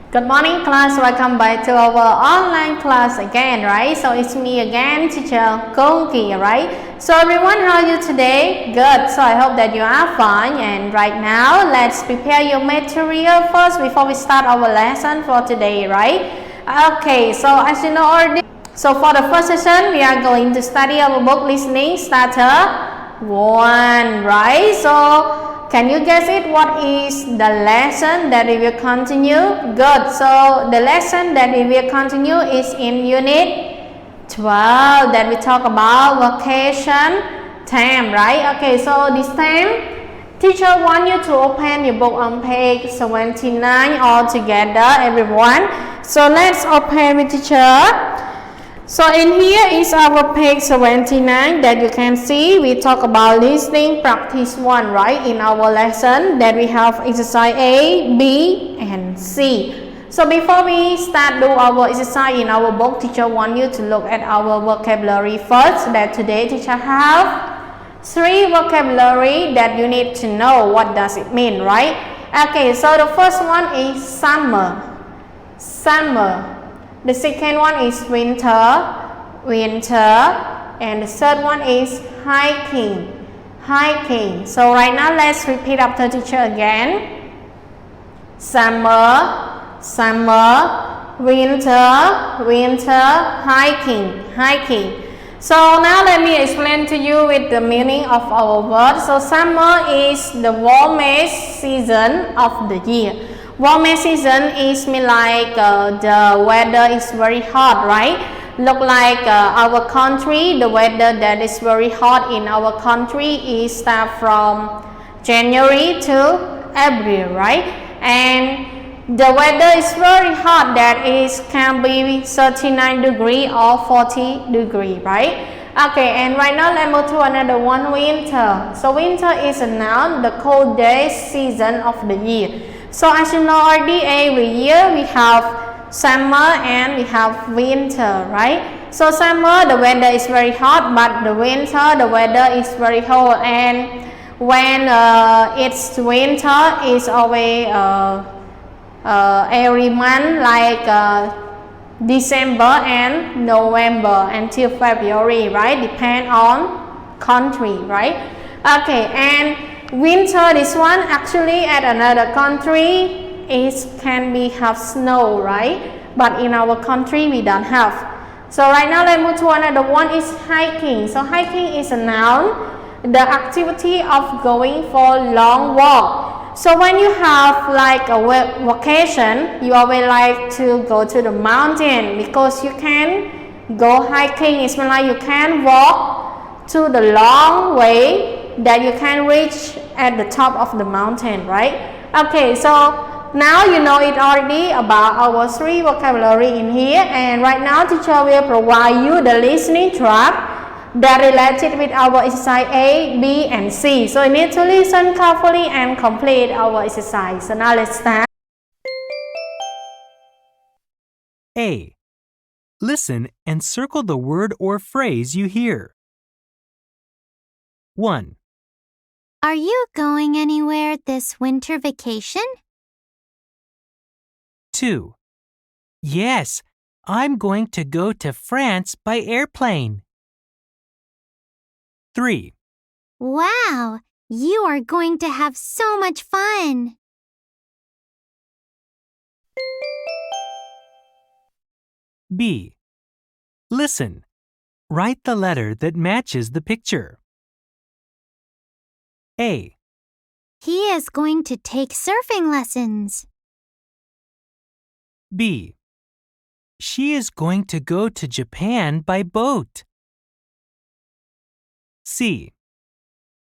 Good morning class, welcome back to our online class again, right? So it's me again, teacher Kongkea, right? So everyone, how are you today? Good, so I hope that you are fine, and right now let's prepare your material first before we start our lesson for today, right? Okay, so as you know already, so for the first session we are going to study our book listening starter 1, right? So can you guess it? What is the lesson that we will continue? Good. So the lesson that we will continue is in Unit 12 that we talk about vacation time, right? Okay, so this time teacher want you to open your book on page 79 all together, everyone. So let's open with teacher. So in here is our page 79 that you can see. We talk about listening practice 1, right? In our lesson that we have exercise A, B, and C. So before we start do our exercise in our book, teacher want you to look at our vocabulary first. That today teacher have 3 vocabulary that you need to know what does it mean, right? Okay, so the first one is summer. Summer. The second one is winter, and the third one is hiking. So right now let's repeat after teacher again. Summer, winter, hiking. So now let me explain to you with the meaning of our word. So summer is the warmest season of the year. Warmest season is mean like the weather is very hot, right? Look like our country, the weather that is very hot in our country is start from January to April, right? And the weather is very hot, that is can be 39 degree or 40 degree, right? Okay, and right now let's move to another one, winter. So winter is a noun, the coldest season of the year. So as you know already, every year we have summer and we have winter, right? So summer, the weather is very hot, but the winter, the weather is very cold. And when it's winter, it's always every month like December and November until February, right? Depend on country, right? Okay, and winter, this one actually at another country it can be have snow, right? But in our country we don't have. So right now let's move to another one, is hiking. So hiking is a noun, the activity of going for long walk. So when you have like a vacation, you always like to go to the mountain because you can go hiking. It's like you can walk to the long way that you can reach at the top of the mountain, right? Okay, so now you know it already about our 3 vocabulary in here, and right now teacher will provide you the listening track that related with our exercise A, B, and C. So you need to listen carefully and complete our exercise. So now let's start. A. Listen and circle the word or phrase you hear. 1. Are you going anywhere this winter vacation? 2. Yes, I'm going to go to France by airplane. 3. Wow, you are going to have so much fun. B. Listen. Write the letter that matches the picture. A. He is going to take surfing lessons. B. She is going to go to Japan by boat. C.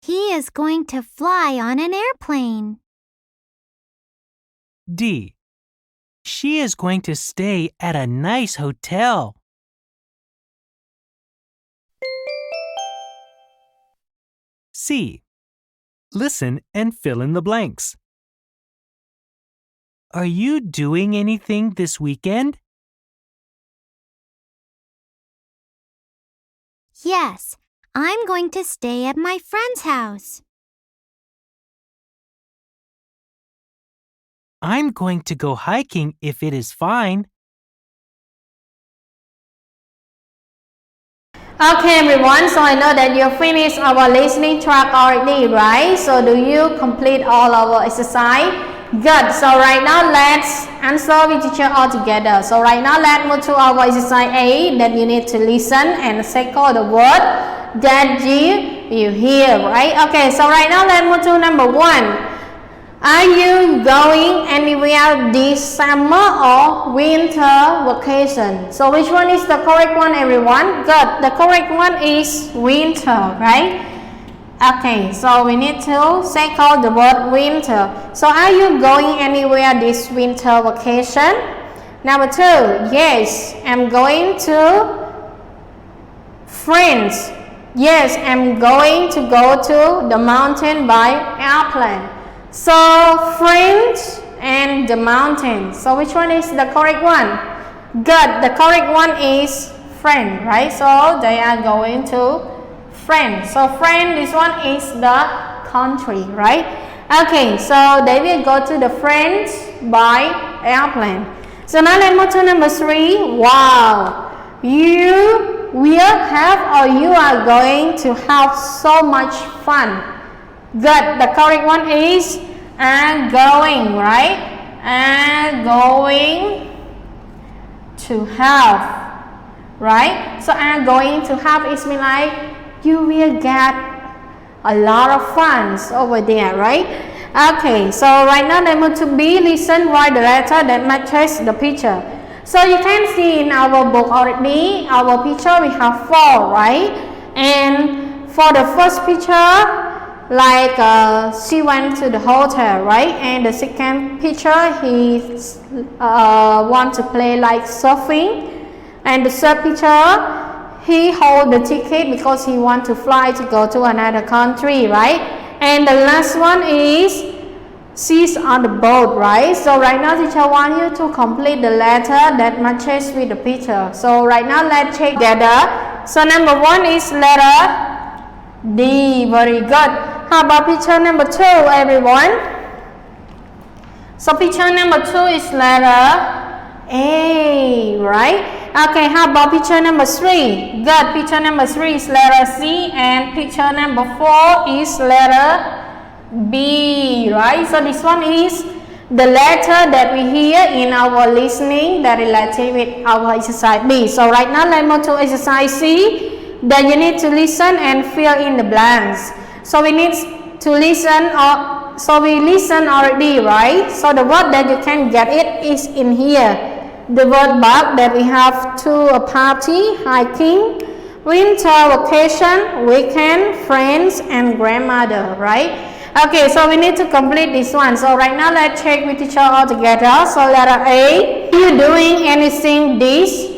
He is going to fly on an airplane. D. She is going to stay at a nice hotel. C. Listen and fill in the blanks. Are you doing anything this weekend? Yes, I'm going to stay at my friend's house. I'm going to go hiking if it is fine. Okay, everyone, so I know that you finished our listening track already, right? So do you complete all our exercise? Good. So right now, let's answer with teacher all together. So right now, let's move to our exercise A, that you need to listen and circle the word that you hear, right? Okay, so right now, let's move to number 1. Are you going anywhere this summer or winter vacation? So which one is the correct one, everyone? Good. The correct one is winter, right? Okay, so we need to circle the word winter. So are you going anywhere this winter vacation? Number 2, yes, I'm going to France. Yes, I'm going to go to the mountain by airplane. So France and the mountain. So which one is the correct one? Good. The correct one is France, right? So they are going to France. So France, this one is the country, right? Okay, so they will go to the France by airplane. So now let's move to number 3. Wow, you will have or you are going to have so much fun. Good. The correct one is are going, right? Are going to have, right? So are going to have is mean like you will get a lot of fun over there, right? Okay, so right now let's move to B. Listen, write the letter that matches the picture. So you can see in our book already, our picture we have 4, right? And for the first picture, like she went to the hotel, right? And the second picture, he want to play like surfing. And the third picture, he hold the ticket because he want to fly to go to another country, right? And the last one is she's on the boat, right? So right now teacher want you to complete the letter that matches with the picture. So right now let's check together. So number 1 is letter D. Very good. How about picture number 2, everyone? So picture number 2 is letter A, right? Okay, how about picture number 3? Good. Picture number 3 is letter C, and picture number 4 is letter B, right? So this one is the letter that we hear in our listening that related with our exercise B. So right now let's move to exercise C. That you need to listen and fill in the blanks. So we need to listen, so we listen already, right? So the word that you can get it is in here. The word bug that we have to a party, hiking, winter vacation, weekend, friends, and grandmother, right? Okay, so we need to complete this one. So right now let's check with each other all together. So letter A, are you doing anything this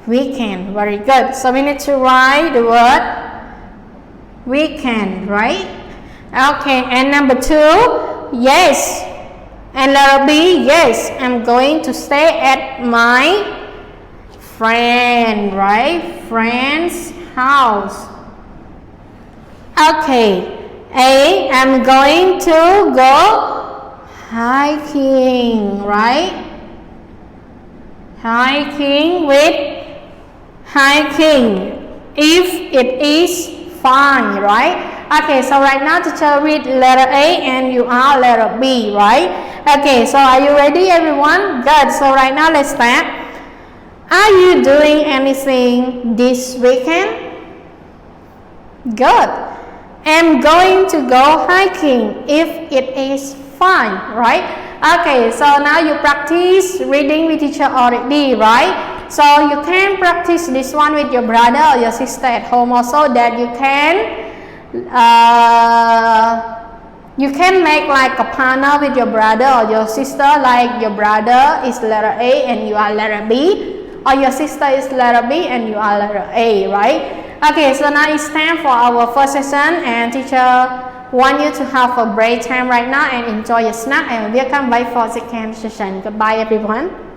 weekend? Very good. So we need to write the word weekend, right? Okay, and number 2, yes. And letter B, yes, I'm going to stay at my friend, right? Friend's house. Okay, A, I'm going to go hiking, right? Hiking if it is fine, right? Okay, so right now teacher read letter A and you are letter B, right? Okay, so are you ready, everyone? Good. So right now let's start. Are you doing anything this weekend? Good. I'm going to go hiking if it is fine, right? Okay, so now you practice reading with teacher already, right? So you can practice this one with your brother or your sister at home also, that you can make like a partner with your brother or your sister, like your brother is letter A and you are letter B, or your sister is letter B and you are letter A, right? Okay, so now it's time for our first session, and teacher want you to have a break time right now and enjoy your snack, and we'll come back for second session. Goodbye, everyone.